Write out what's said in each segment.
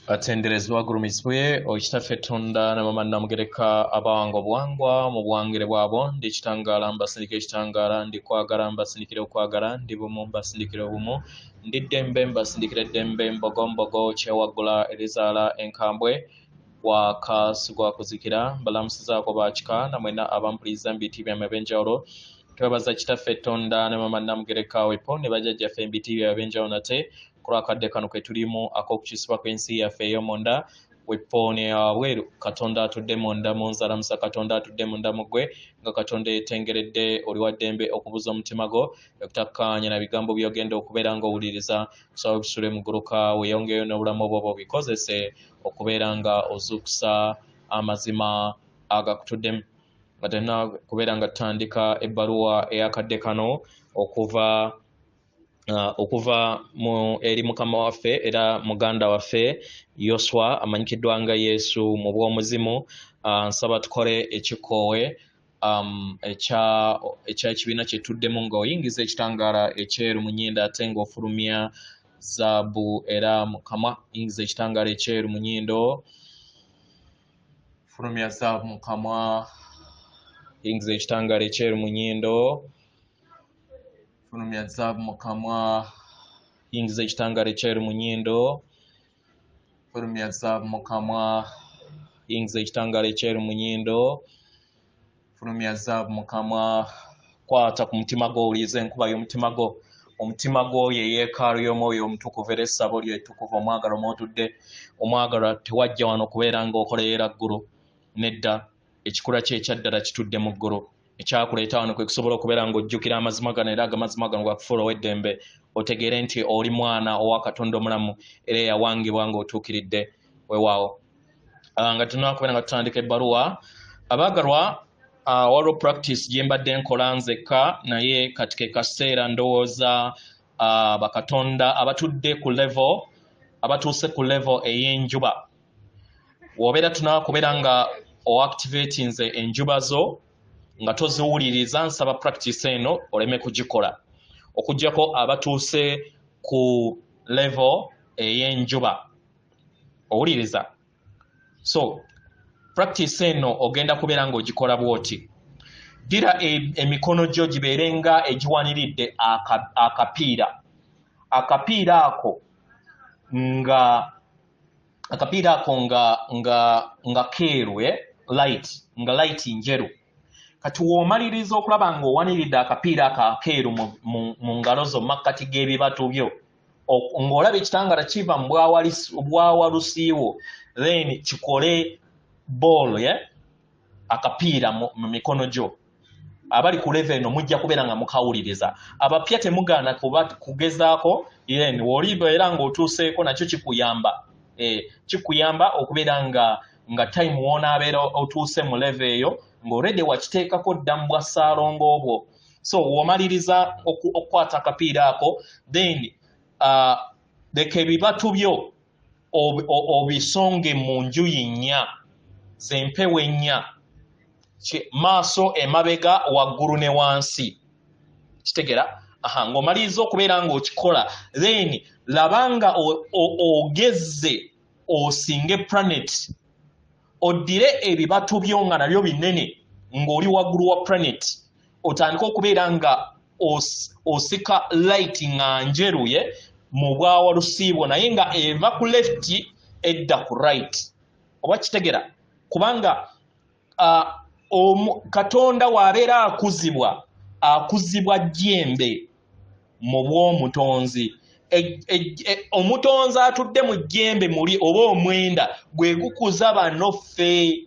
Atenderezwa gurumiswe okitaffe Tonda na mama namugereka abango bwangwa mu bwangire bwabo ndi kitangala mbasindikire kitangala ndi kwagala mbasindikire okwagala ndi bumu mbasindikire obumu ndi dembe mbasindikire dembe mbogombogo kyewagula erizala enkambwe wakasugwa kuzikira balamusizaako bakika namwena abampuliza mbitibya abenjawulo twebaza kitaffe Tonda na mama namugereka wepo ne bajjajjaffe mbitibya abenjawulo nate kulwakadde kano ke tulimu ak'okukisibwa kw'ensi yaffe ey'omunda wepoone abweru Katonda atudde munda mu nzalamusa Katonda atudde munda mu ggwe nga Katonda yeetengeredde oli wa ddembe okubuza omutima gwo okutakkaanya na bigambo by'ogenda okubeera ng'owuliriza kusaba bisule mu gguluka weeyongeyo n'obulamu bwo bikozese okubeera nga ozuukusa amazima agakutuddemu nga tena kubeera nga tutandika ebbaluwa ey'akadde kano okuva mu eri mukama waffe era muganda waffe Yoswa amanyikiddwa nga Yesu mu bw'omuzimu. Nsaba tukole ekikoowe ekyekibiina kye tuddemu ng'oyingiza ekitangaala ekyeru mu nnyindo ate ng'ofulumya zaabu era mukama yingiza ekitangaala ekyeru mu nnyindo fulumya zaabu mukama yingiza ekitangaala ekyeru mu nnyindo fulumya zaabu mukama yingiza ekitangaala ekyeru mu nnyindo fulumya zaabu mukama yingiza ekitangaala ekyeru mu nnyindo fulumya zaabu mukama kwata ku mutima gwo owuliriza enkuba y'omutima gwo omutima gwo ye yeekaalu y'omwoyo omutukuvu era essabo lyo ettukuvu omwagalwa mw'otudde omwagalwa tewajja wano okubeera ng'okoleera ggulu nedda ekikula kye ekyaddala kitudde mu ggulu ekyakuleeta wano kwe kusobola okubeera ng'ojjukira amazima gano era agamazima gano gakufuula ow'eddembe otegeere nti oli mwana owa Katonda omulamu era eyawangibwa ng'otuukiridde weewaawo. Nga tunakubeera nga tutandika ebbaluwa abaagalwa waliwo practice gye mbadde nkola nzekka naye kati ke kaseera ndowooza bakatonda abatudde ku level abatuuse ku level ey'enjuba wobeera tunakubeera nga oactivatinze enjuba zo nga toziwuliriza nsaba practice eno oleme kugikola okuggyako abatuuse ku level ey'enjuba owuliriza. So practice eno ogenda kubeera ng'ogikola bw'oti ddira emikono gyo gibeere nga egiwaniridde akapiira ako nga keeru light njeru. Kati w'omaliriza okulaba ng'owaniridde akapiira akeeru mu ngalo zo makkati g'ebibatu byo ng'olaba ekitangaala kiva mu bwawalusiiwo then kikole ball akapiira mu mikono gyo. Abali ku level eno mujja kubeera nga mukawuliriza abapya temugaana kugezaako then w'olibeera ng'otuuseeko nakyo kikuyamba okubeera nga time w'onaabeera otuuse mu level eyo ng'olredde wakiteekako dda mu bwasaalongo obwo. So w'omaliriza okukwata akapiira ako then leka ebibatu byo obisonge mu njuyi nnya z'empewo ennya maaso emabega waggulu ne wansi kitegera ng'omaliriza okubeera ng'okikola then labanga ogezze osinge planet oddire ebibatu byo nga nabyo binene ng'oli waggulu wa planet otandika okubeera nga osika light nga njeru mu bwawalusiibwo naye nga eva ku left edda ku right oba kitegera kubanga Katonda w'abeera akuzibwa jjembe mu bw'omutonzi omutonzi atudde mu jjembe muli oba omwenda gwe gukuza bano ffe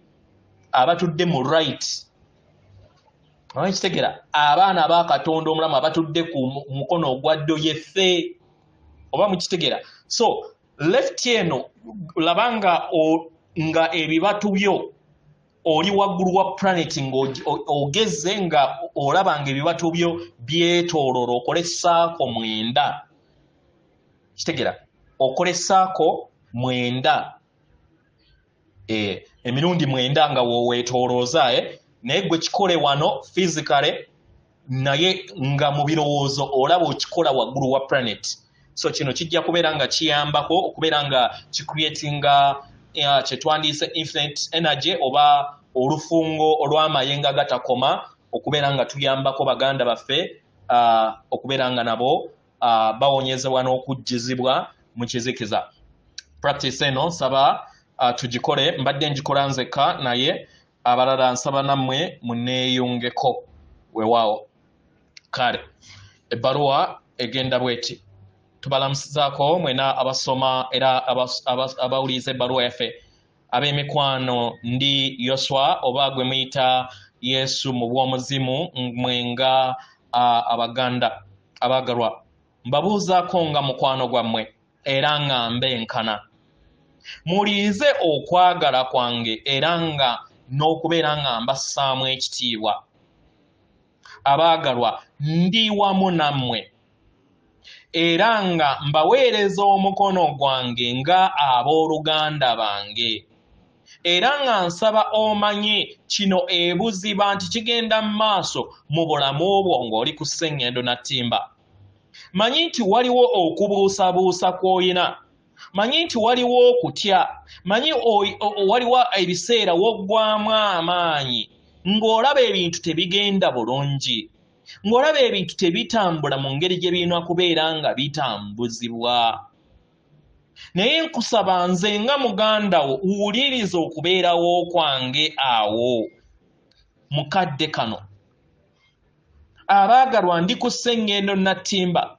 abatudde mu right oba kitegera abaana ba Katonda omulamu abatudde ku mukono ogwa ddyo yeffe oba mukitegera. So left eno labanga nga ebibatu byo oli waggulu wa planet ng'ogezze nga olaba nga ebibatu byo byetooloola okole saako mwenda kitegera okole saako mwenda emirundi mwenda nga woweetoolooza naye gwe kikole wano physically naye nga mu birowoozo olaba okikola waggulu wa planet. so kino kijja kubeera nga kiyambako okubeera nga kicreatinga kyetwandiise infinite energy oba olufungo olw'amayengo gatakoma okubeera nga tuyambako baganda baffe okubeera nga nabo bawonyezebwa n'okujjizibwa mu kizikiza. Practice eno nsaba tugikole, mbadde njikola nzekka naye abalala nsaba nammwe muneeyungeko weewaawo. Kale ebbaluwa egenda bweti. Tubalamusizaako mwena abasoma era abawuliriza ebbaluwa yaffe. Ab'emikwano ndi Yoswa oba gwe muyita Yesu mu bw'omuzimu mwenga abaganda abagalwa. Mbabuuzaako nga mukwano gwammwe era nga mbenkana. Muwulirize okwagala kwange era nga n'okubeera nga mbassaamu ekitiibwa. Abaagalwa, ndi wamu nammwe era nga mbaweereza omukono gwange nga abooluganda bange. Era nga nsaba omanye kino ebuziba nti kigenda mu maaso mu bulamu obwo ng'oli ku sseŋŋendo na ttimba. Manyi nti waliwo okubuusabuusa kw'oyina. Manyi nti waliwo okutya. Manyi waliwo ebiseera woggwamu amaanyi ng'olaba ebintu tebigenda bulungi, ng'olaba ebintu tebitambula mu ngeri gye birina kubeera nga bitambuzibwa. Naye nkusaba nze nga muganda wo wuliriza okubeerawo kwange awo. Mukadde kano abaagalwa, ndi ku sseŋŋendo nattimba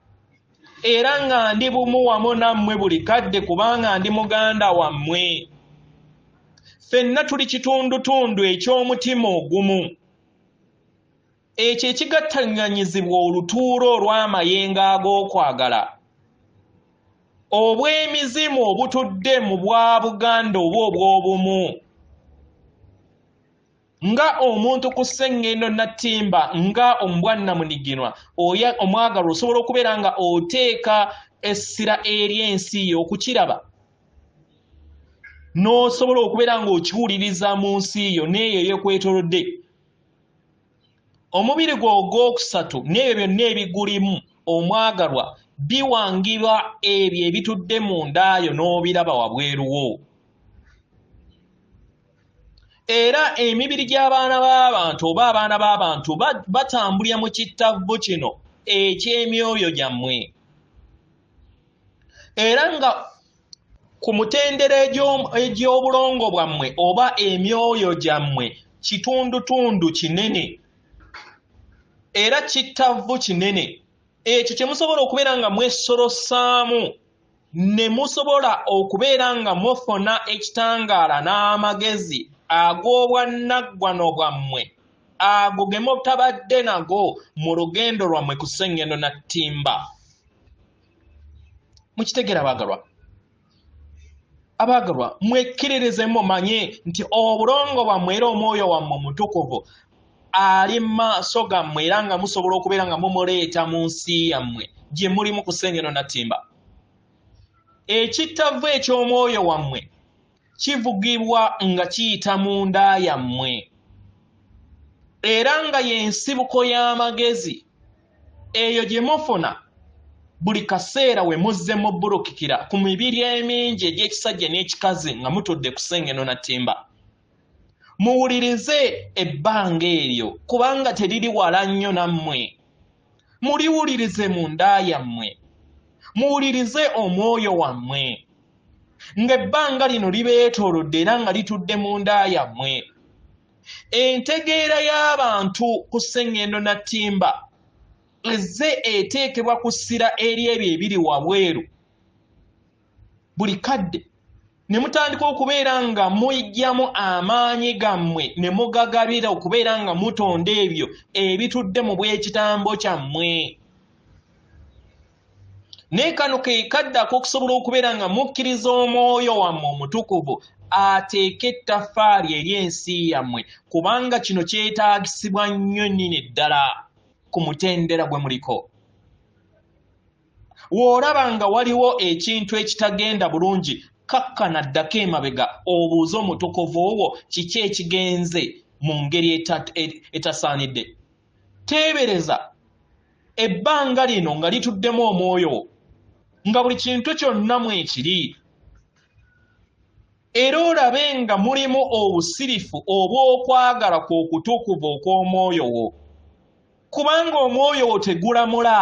era nga ndi bumu wamu nammwe buli kadde kubanga ndi muganda wammwe. Ffenna tuli kitundutundu eky'omutima ogumu, ekyo ekigattanganyizibwa olutuulo olw'amayengo ag'okwagala, obw'emizimu obutudde mu bwa Buganda oba obw'obumu. Nga omuntu ku sseŋŋendo nattimba, nga omubwannamuniginwa omwagalwa, osobola okubeera nga oteeka essira ery'ensi yo okukiraba, n'osobola okubeera ng'okiwuliriza mu nsi yo n'eyo eyekwetoolodde. Omubiri gwe ogwokusatu n'ebyo byonna ebigulimu omwagalwa biwangibwa ebyo ebitudde mu ndaayo n'obiraba wabweruwo. Era emibiri gy'abaana b'abantu oba abaana b'abantu batambulira mu kittavvu kino eky'emyoyo gyammwe. Era nga ku mutendera egy'obulongo bwammwe oba emyoyo gyammwe kitundutundu kinene era kittavvu kinene, ekyo kye musobola okubeera nga mwesolosaamu ne musobola okubeera nga mufuna ekitangaala n'amagezi ag'obwannaggwano bwammwe ago ge mutabadde nago mu lugendo lwammwe ku sseŋŋendo na ttimba. Mukitegeera abaagalwa? Abaagalwa, mwekkiririze mumanye nti obulongo bwammwe era omwoyo wammwe omutukuvu ali mu maaso gammwe era nga musobola okubeera nga mumuleeta mu nsi yammwe gye mulimu ku sseŋŋendo na ttimba. Ekittavvu eky'omwoyo wammwe kivugibwa nga kiyita mu nda yammwe era nga y'ensibuko y'amagezi eyo gye mufuna buli kaseera we muzze mubbulukikira ku mibiri emingi egy'ekisajja n'ekikazi nga mutudde ku sseŋŋendo na ttimba. Muwulirize ebbanga eryo kubanga teriri wala nnyo nammwe. Muliwulirize mu nda yammwe, muwulirize omwoyo wammwe ng'ebbanga lino libeetoolodde era nga litudde mu nda yammwe. Entegeera y'abantu ku sseŋŋendo na ttimba ezze eteekebwa ku ssira eri ebyo ebiri wabweru. Buli kadde ne mutandika okubeera nga muyigyamu amaanyi gammwe ne mugagabira okubeera nga mutonda ebyo ebitudde mu bw'ekitambo kyammwe. Naye kano ke kadde ak'okusobola okubeera nga mukkiriza omwoyo wammwe omutukuvu ateeka ettaffaali ery'ensi yammwe kubanga kino kyetaagisibwa nnyo nnyini ddala ku mutendera gwe muliko. W'olaba nga waliwo ekintu ekitagenda bulungi, kakkana ddako emabega obuuze omutukuvu wo kiki ekigenze mu ngeri etasaanidde. Teebereza ebbanga lino nga lituddemu omwoyo nga buli kintu kyonna mwekiri era olabe nga mulimu obusirifu obw'okwagala kw'okutuukuvu okw'omwoyo wo kubanga omwoyo wo tegulamula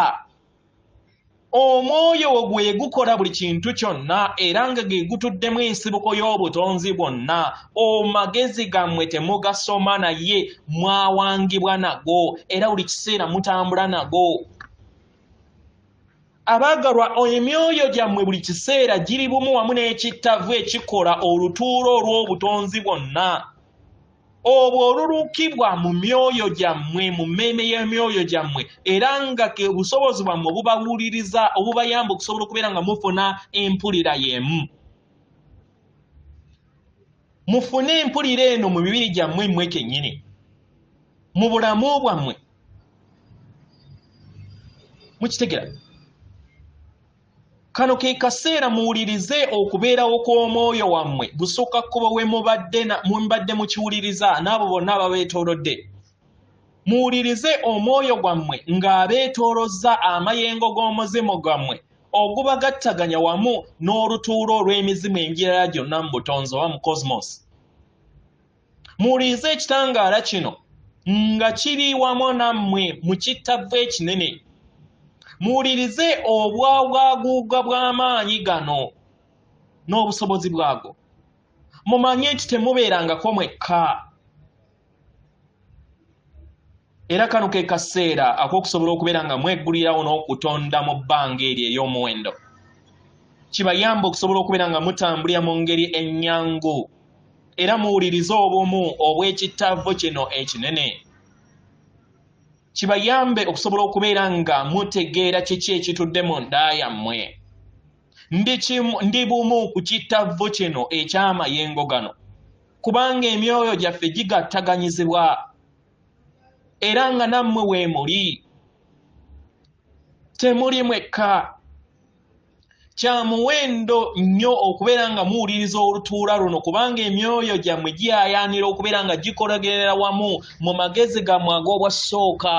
omwoyo wo gwe gukola buli kintu kyonna era nga ge gutuddemu ensibuko y'obutonzi bwonna omagezi gammwe temugasoma naye mwawangibwa nago era buli kiseera mutambula nago abaagalwa emyoyo gyammwe buli kiseera giri bumu wamu n'ekittavu ekikola olutuulo olw'obutonzi bwonna obwo olulukibwa mu myoyo gyammwe mu mmeeme y'emyoyo gyammwe era nga obusobozi bwammwe obubawuliriza obubayamba okusobola okubeera nga mufuna empulira y'emu mufune empulira eno mu mibiri gyammwe mmwe kennyini mu bulamu bwammwe mukitegera kano ke kaseera muwulirize okubeerawo kw'omwoyo wammwe busukka kkubo we mubadde mukiwuliriza n'abo bonna ababeetoolodde muwulirize omwoyo gwammwe ng'abeetoolozza amayengo g'omuzimu gwammwe ogubagattaganya wamu n'olutuulo olw'emizimu emirala gyonna mu butonzi oba mu cosmos muwulirize ekitangaala kino nga kiri wamu nammwe mu kittavu ekinene muwulirize obwabwaguuga bw'amaanyi gano n'obusobozi bwago mumanye nti temubeerangako mwekka era kano ke kaseera ak'okusobola okubeera nga mweggulirawo n'okutonda mu bbanga eryo ery'omuwendo kibayamba okusobola okubeera nga mutambulira mu ngeri ennyangu era muwulirize obumu obw'ekittavu kino ekinene kibayambe okusobola okubeera nga mutegeera kiki ekitudde mu nda yammwe ndi bumu ku kittavu kino eky'amayengo gano kubanga emyoyo gyaffe gigattaganyizibwa era nga nammwe weemuli temuli mwekka kya muwendo nnyo okubeera nga muwuliriza olutuula luno kubanga emyoyo gyammwe giyaayaanira okubeera nga gikolagerera wamu mu magezi gammwe ag'obwasooka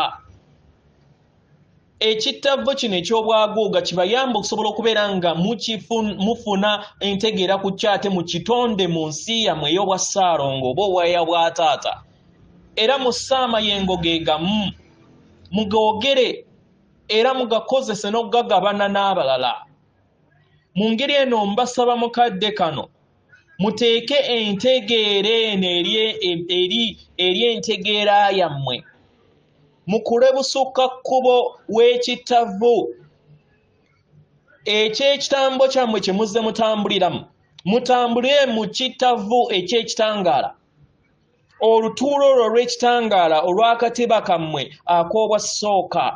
ekittavu kino eky'obwaguuga kibayamba okusobola okubeera nga mufuna entegeera ku kyate mu kitonde mu nsi yammwe ey'obwassaalongo oba obwaya bwa taata era musse amayengo ge gamu mugoogere era mugakozese n'okugagabana n'abalala mu ngeri eno mbasaba mukadde kano muteeke entegeera eno eri entegeera yammwe mukule busukka kkubo w'ekittavu eky'ekitambo kyammwe kye muzze mutambuliramu mutambule mu kittavu eky'ekitangaala olutuulo olwo olw'ekitangaala olw'akatiba kammwe ak'obwasooka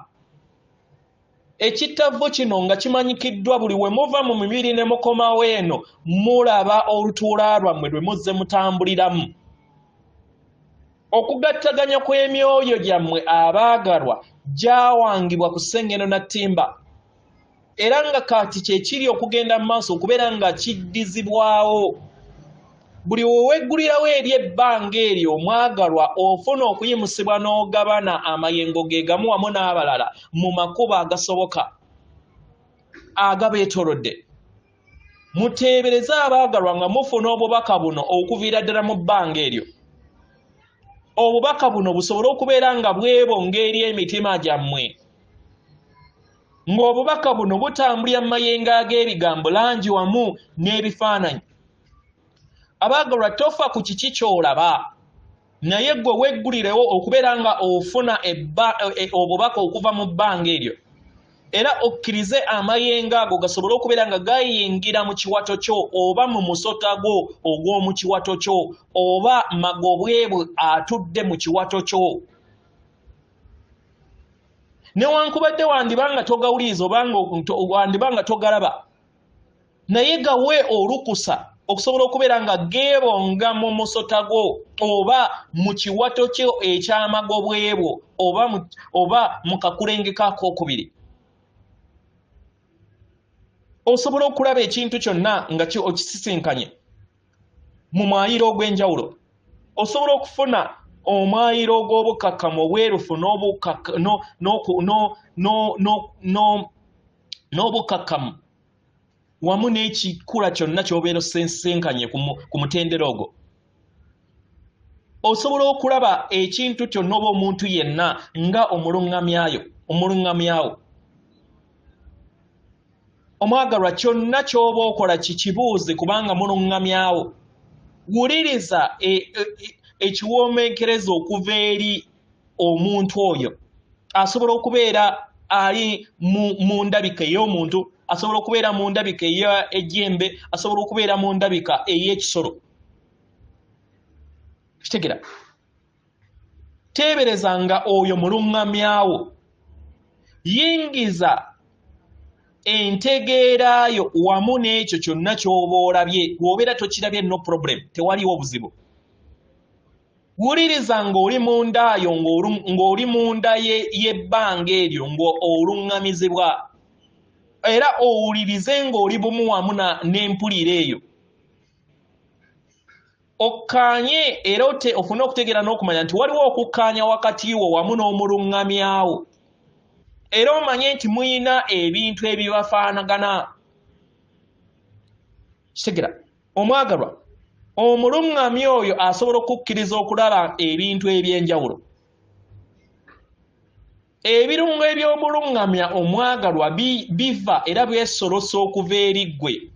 ekittavu kino nga kimanyikiddwa buli we muva mu mibiri ne mukomawo eno mulaba olutuula lwammwe lwe muzze mutambuliramu okugattaganya kw'emyoyo gyammwe abaagalwa gyawangibwa ku ssengeno na ttimba era nga kati kyekiri okugenda mu maaso okubeera nga kiddizibwawo buli weweggulirawo eri ebbanga eryo omwagalwa ofuna okuyimusibwa n'ogabana amayengo ge gamu wamu n'abalala mu makubo agasoboka agabeetoolodde muteebereze abaagalwa nga mufuna obubaka buno okuviira ddala mu bbanga eryo obubaka buno busobole okubeera nga bwebonga eri emitima gyammwe ng'obubaka buno butambulira mu mayengo ag'ebigambo langi wamu n'ebifaananyi abaagalwa tofa ku kiki ky'olaba naye gwe weggulirewo okubeera nga ofuna obubaka okuva mu bbanga eryo era okkirize amayengo ago gasobole okubeera nga gayingira mu kiwato kyo oba mu musota gwo ogw'omu kiwato kyo oba magobwebwe atudde mu kiwato kyo newankubadde wandibanga togawuliriza obanga wandibanga togalaba naye gawe olukusa okusobola okubeera nga geebonga mu musota gwo oba mu kiwato kyo eky'amagobwebwo oba mu kakulenge kaakokubiri osobola okulaba ekintu kyonna nga okisisinkanye mu mwayiro ogw'enjawulo osobola okufuna omwayiro ogw'obukakkamu obwerufu n'obukakkamu wamu n'ekikula kyonna ky'obeera osensenkanye ku mutendera ogwo. Osobola okulaba ekintu kyonna oba omuntu yenna nga omuluŋŋamyawo. Omwagalwa, kyonna ky'oba okola kikibuuze kubanga muluŋŋamyawo. Wuliriza ekiwoomeekereza okuva eri omuntu oyo. Asobola okubeera ali mu ndabika ey'omuntu, asobola okubeera mu ndabika ey'ejjembe, asobola okubeera mu ndabika ey'ekisolo. Kitegera. Teeberezanga oyo muluŋŋamyawo. Yingiza entegeerayo wamu n'ekyo kyonna ky'oba olabye. Bw'obeera tokirabye no problem, tewaliwo buzibu. Wuliriza ng'oli mundayo ng'oli munda y'ebbanga eryo ng'oluŋŋamizibwa. Era owulirize ng'oli bumu wamu n'empulira eyo. Okkaanye era ofune okutegeera n'okumanya nti waliwo okukkaanya wakati wo wamu n'omuluŋŋamyawo. Era omanye nti muyina ebintu ebibafaanagana. Kitegera. Omwagalwa, omuluŋŋamya oyo asobola okukkiriza okulaba ebintu eby'enjawulo. Ebirungo eby'omuluŋŋamya omwagalwa biva era byesolosa okuva eri ggwe.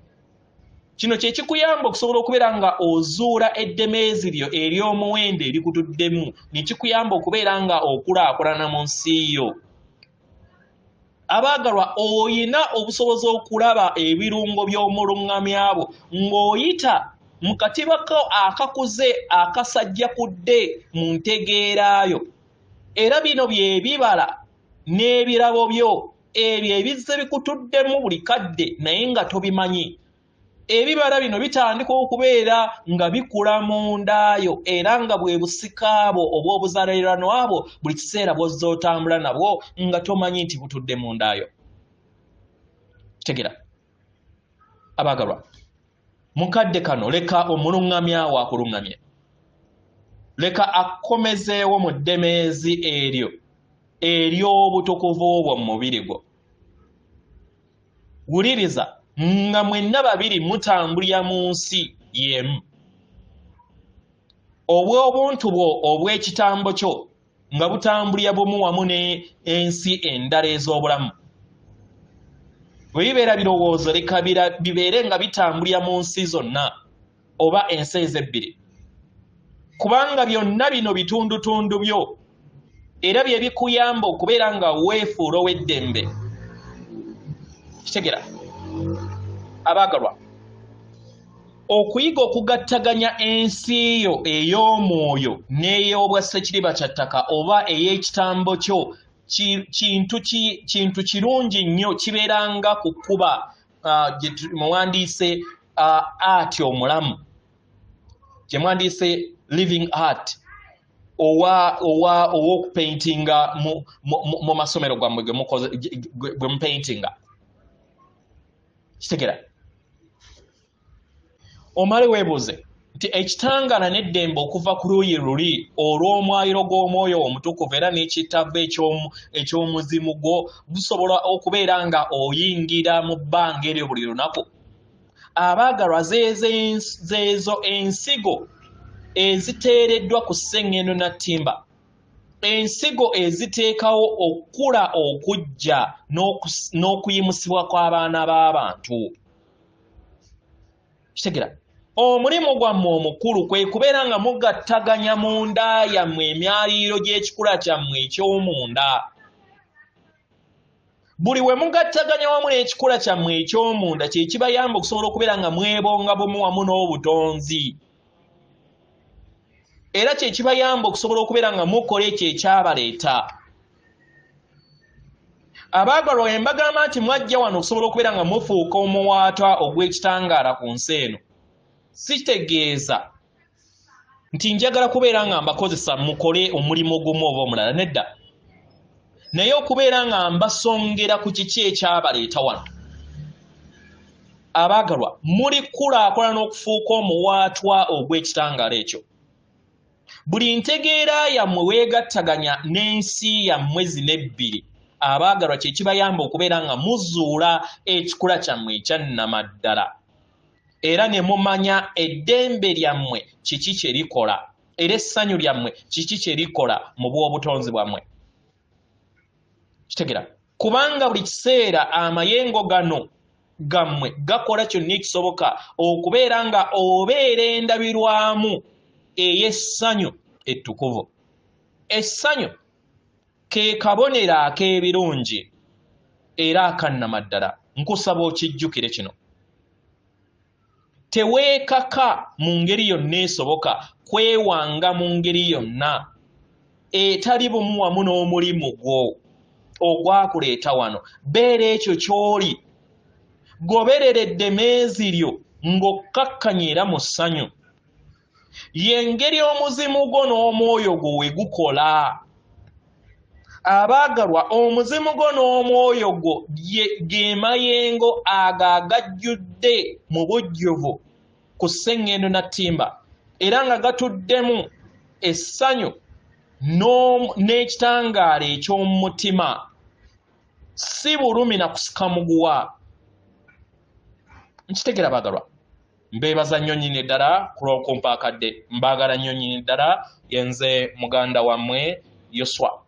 Kino kye kikuyamba okusobola okubeera nga ozuula eddemeezi lyo ery'omuwendo erikutuddemu, ne kikuyamba okubeera nga okulaakulana mu nsi yo. Abaagalwa, oyina obusobozi okulaba ebirungo by'omuluŋŋamyabo ng'oyita mu katiba ko akakuze akasajjakudde mu ntegeeraayo. Era bino bye bibala n'ebirabo byo ebyo ebizze bikutuddemu buli kadde naye nga tobimanyi. Ebibala bino bitandika okubeera nga bikula mu ndaayo era nga bwe busikaabo oba obuzaaliranwa abo buli kiseera bw'ozza otambula nabwo nga tomanyi nti butudde mu ndaayo. Kitegera. Abaagalwa, mukadde kano leka omuluŋŋamya wakuluŋŋamye. Leka akkomezeewo mu ddemeezi eryo ery'obutukuvu obwo mu mubiri gwo. Wuliriza nga mwenna babiri mutambulira mu nsi y'emu. Obw'obuntu bwo obw'ekitambo kyo nga butambulira bumu wamu n'ensi endala ez'obulamu. Bwe bibeera birowoozo leka bibeere nga bitambulira mu nsi zonna oba ensi ezebbiri. Kubanga byonna bino bitundutundu byo era bye bikuyamba okubeera nga weefuula ow'eddembe. Kitegera. Abaagalwa, okuyiga okugattaganya ensi yo ey'omwoyo n'ey'obwa ssekiriba kya ttaka oba ey'ekitambo kyo kintu kirungi nnyo, kibeeranga ku kkuba gye muwandiise art omulamu, gye mwandiise living art ow'okupaintinga mu masomero gammwe gwe mupaintinga. Kitegera. Omale weebuuze nti ekitangaala n'eddembe okuva ku luuyi luli olw'omwayiro gw'omwoyo omutukuvu era n'ekitavvu eky'omuzimu gwo busobola okubeera nga oyingira mu bbanga eryo buli lunaku. Abaagalwa, zeezo ensigo eziteereddwa ku sseŋŋendo na ttimba. Ensigo eziteekawo okukula okujja n'okuyimusibwa kw'abaana b'abantu. Kitegera. Omulimu gwammwe omukulu kwe kubeera nga mugattaganya munda yammwe emyaliiro gy'ekikula kyammwe eky'omunda. Buli we mugattaganya wamu n'ekikula kyammwe eky'omunda kye kibayamba okusobola okubeera nga mwebonga bumu wamu n'obutonzi. Era kye kibayamba okusobola okubeera nga mukola ekyo ekyabaleeta. Abaagalwa, embagamba nti mwajja wano okusobola okubeera nga mufuuka omuwaatwa ogw'ekitangaala ku nsi eno, sitegeeza nti njagala kubeera nga mbakozesa mukole omulimu gumu oba omulala, nedda. Naye okubeera nga mbasongera ku kiki ekyabaleeta wano. Abaagalwa, muli kulaakulana n'okufuuka omuwaatwa ogw'ekitangaala ekyo. Buli ntegeera yammwe weegattaganya n'ensi yammwe zino ebbiri abaagalwa kye kibayamba okubeera nga muzuula ekikula kyammwe ekyannamaddala era ne mumanya eddembe lyammwe kiki kye likola era essanyu lyammwe kiki kye likola mu bw'obutonzi bwammwe. Kitegera kubanga buli kiseera amayengo gano gammwe gakola kyonna ekisoboka okubeera nga obeera endabirwamu ey'essanyu ettukuvu. Essanyu ke kabonero ak'ebirungi era akannamaddala. Nkusaba okijjukire kino. Teweekaka mu ngeri yonna esoboka kwewanga mu ngeri yonna etali bumu wamu n'omulimu gwo ogwakuleeta wano. Beera ekyo ky'oli, goberera eddemeezi lyo ng'okkakkanya era mu ssanyu. Y'engeri omuzimu gwo n'omwoyo gwo we gukola. Abaagalwa, omuzimu gwo n'omwoyo gwo ge mayengo ago agajjudde mu bujjuvu ku sseŋŋendo na ttimba era nga gatuddemu essanyu n'ekitangaala eky'omu mutima, si bulumi na kusika muguwa. Nkitegera baagalwa. Mbeebaza nnyo nnyini ddala ku lw'okumpa akadde. Mbaagala nnyo nnyini ddala. Yenze muganda wammwe Yoswa.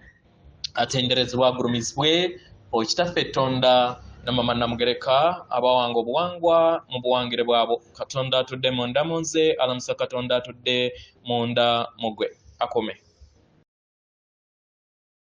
Atenderezebwa agulumizibwe Okitaffe Tonda na Mama Namugereka abawanga obuwangwa mu buwangire bwabo. Katonda atudde munda mu nze, alamusa Katonda atudde munda mu ggwe. Akome.